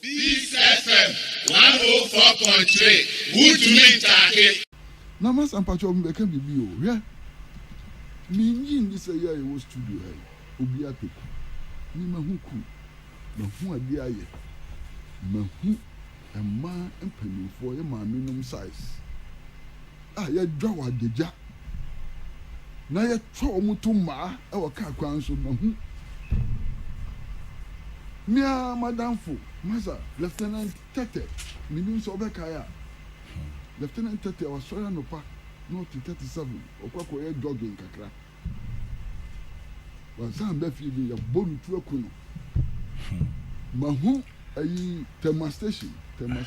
This FM 104.3. Good to meet you. Na mas ampacho mbeke bibi o. Yeah. Me nyin this year I was studio here. Obi apeku. Ni mahu ku. Mahu ade aye. Mahu emma empanifo ye ma minimum size. Ah ye dwa wa deja. Na ye twa omuto ma e wo ka kwan so mahu. Mia madamfo Masa, Lieutenant Tete, Minun Sobekaya. Lieutenant Tete was sorry no pa, not to 37, or Quacoy jogging Kakra. But some Befi, a bone to a kuno. Mahu, a demonstration. In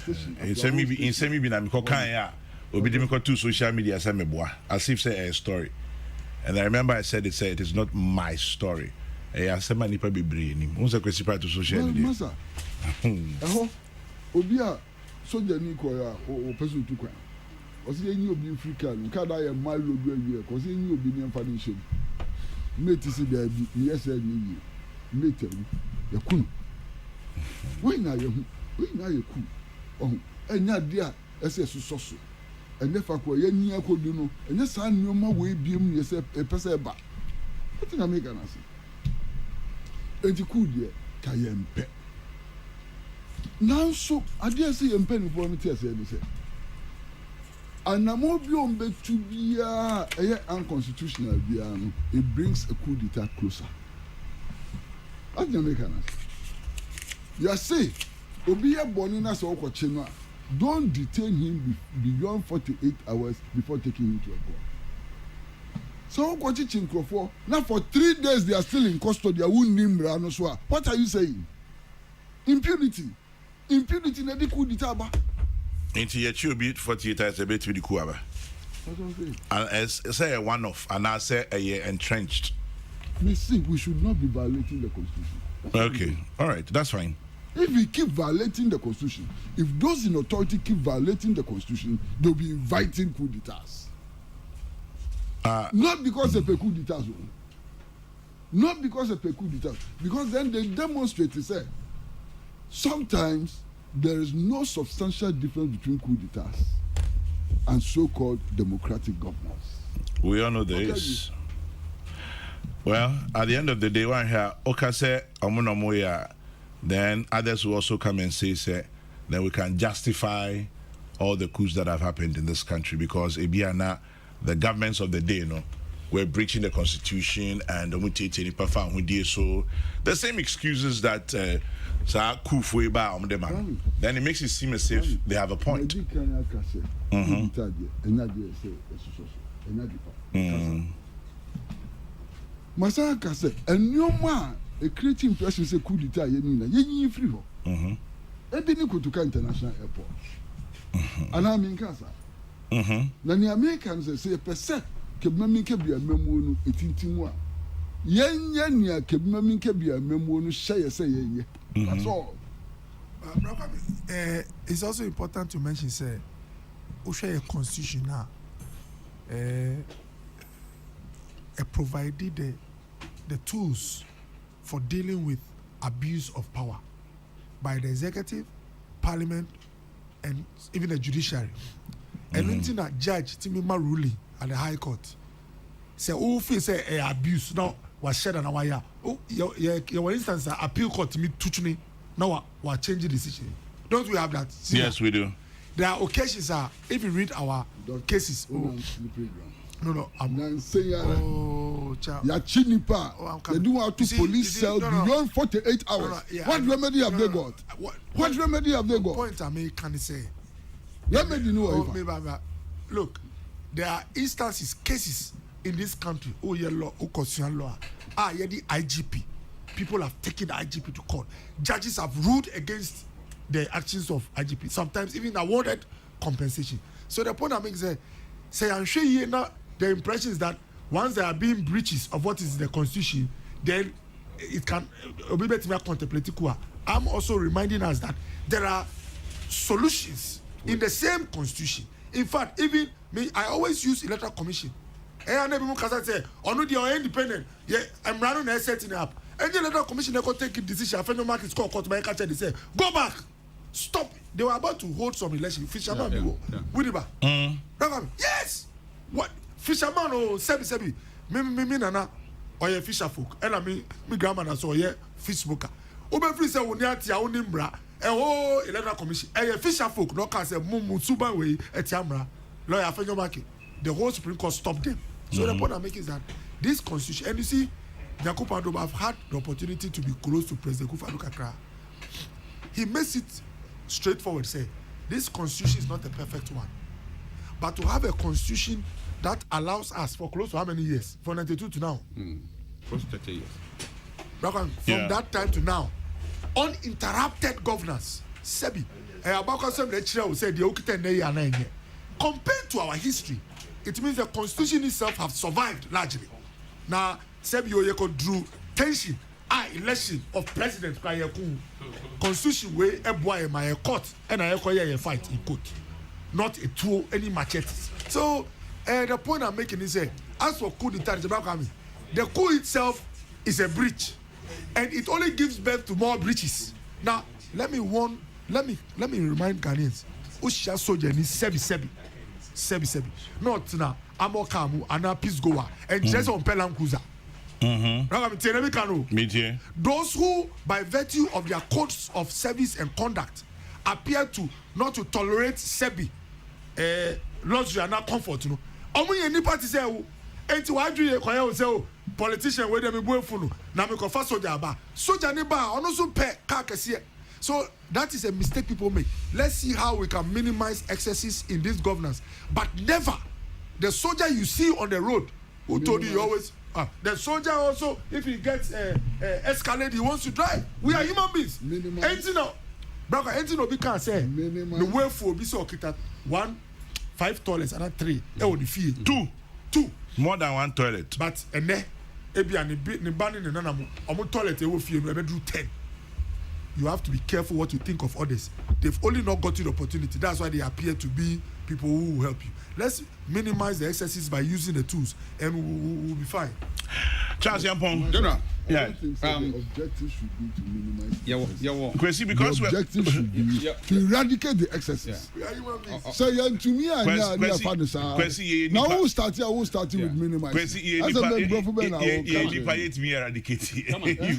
semi binam Kokaya, Obidimico to social media, as if say a story. And I remember I said it is not my story. I said, "Many people be bringing. Who's a Kwesi Pratt to social media?" Masa, Obia, soldier Nicoya or person to cry. Was he any of the African? Can I a mile of year? Because he knew being foundation. Mate is there, yes, I knew you. Mate, you couldn't. When are you cool? Oh, and not dear, as a sauce. And if I were any, I could know, and yes, I knew my way being yourself a person back. What did I make an answer? And you could, dear, Kayempe. Now, so I dare say, and penny for me, say, and I'm more beyond bet to be unconstitutional. It brings a coup d'etat closer. As the Americans, you say, Obia Boninas or Cochena, don't detain him beyond 48 hours before taking him to a court. So what teaching for now for 3 days they are still in custody. I won't name Ranoswa. What are you saying? Impunity na di coup d'etat ba. Into your chubby 48 hours a bit with the coup. And as say a one off and I say a year entrenched. We see we should not be violating the constitution. Okay, all right, that's fine. If we keep violating the constitution, if those in authority keep violating the constitution, they'll be inviting coup d'etats. Not because of a coup d'etat, not because of a coup d'etat, because then they demonstrate to say sometimes there is no substantial difference between coup d'etats and so-called democratic governance. We all know there is. Well, at the end of the day, one here, Okase Omunomoya, then others will also come and say, then we can justify all the coups that have happened in this country because Ebiana. The governments of the day, were breaching the constitution and so the same excuses that Coup for then it makes it seem as if they have a point. Masaka said, and no man a creative impression say coup d'etat ye free ho. To international airport. And I'm in Casa. Na the Americans say percent kebmami ke bia memu no etintimu a yenya nia kebmami ke bia memu no share say yenye. That's all. It's also important to mention say we share a constitution now provided the tools for dealing with abuse of power by the executive, parliament and even the judiciary. And anything that judge Timima ruling at the High Court say, oh, say abuse now was shed on our year. Oh, your instance, appeal court to me, touch now we're changing decision. Don't we have that? See yes, that? We do. There are occasions, if you read our cases. No, I'm saying, oh, child. They do out to police cell beyond 48 hours. What remedy have they got? What remedy have they got? Point I make can say. Look, there are instances, cases in this country. Oh, yeah, law, oh, constitutional law. Yeah, the IGP. People have taken the IGP to court. Judges have ruled against the actions of IGP. Sometimes even awarded compensation. So the point I make is, say, I'm sure you know the impression is that once there are being breaches of what is in the constitution, then it can be better contemplate. I'm also reminding us that there are solutions in the same constitution. In fact, even me, I always use electoral commission. And everyone can say, "Oh no, they are independent. Yeah, I'm running a setting up." And the electoral commission they can take a decision. I find no market score court by catch. They say, "Go back. stop. They were about to hold some election. Fisherman, Widiba. Yes. What fisherman? Oh, sebi. Me nana. Or a fisher folk. And I mean, me grandmother saw a fish smoker. Obe free say woniati a onimbra. Oh, electoral commission. A fisher folk. No can say mumu suba way etiamra. Lawyer Fenyo Maki. The whole Supreme Court stopped them. So the point I'm making is that this constitution, and you see, Jacob Adom have had the opportunity to be close to President Kufuor Kakra. He makes it straightforward. Say this constitution is not the perfect one, but to have a constitution that allows us for close to how many years? From 92 to now. Close to 30 years. From that time to now, uninterrupted governance. Sebi, compared to our history, it means the constitution itself have survived largely. Now, Sebi Oyeko drew tension. Election of president constitution way my court and I fight in court, not a tool any machetes. So the point I'm making is as for coup d'etat, the coup itself is a breach, and it only gives birth to more breaches. Now let me remind Ghanaians, Usha soldier ni sebi. Not now Amokamu and peace goer and just on Pelam Kuza. Those who, by virtue of their codes of service and conduct, appear to not to tolerate sebi, luxury and not comfort. You know, any party say, "Enti why say politician where them boy funu na me kofa soldier ba soldier ne ba ono so pe car kese." So that is a mistake people make. Let's see how we can minimize excesses in this governance, but never the soldier you see on the road who told you always. The soldier also, if he gets escalated, he wants to drive. We are human beings. Anything now, brother, anything no be can say. The way for be so kita 1, 5 toilets and 3. The fee 2. More than 1 toilet. But ebi and banning the nana mo toilet will fee we do 10. You have to be careful what you think of others. They've only not got the opportunity. That's why they appear to be people who will help you. Let's minimize the excesses by using the tools, and we'll be fine. Charles Yampong. Yeah. The objective should be to minimize. Kwesi, because the objective should be to eradicate the excesses. So to me, I know. Now who started with minimizing? Kwesi, you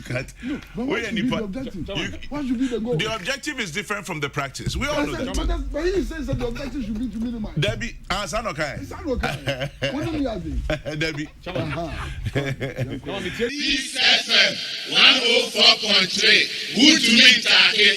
can't. What should be the goal? The objective is different from the practice. We all know that. But he says that the objective should be to minimize. Debbie, answer okay. What do you have? Debbie. East FM 104.3. Who to me, Taki?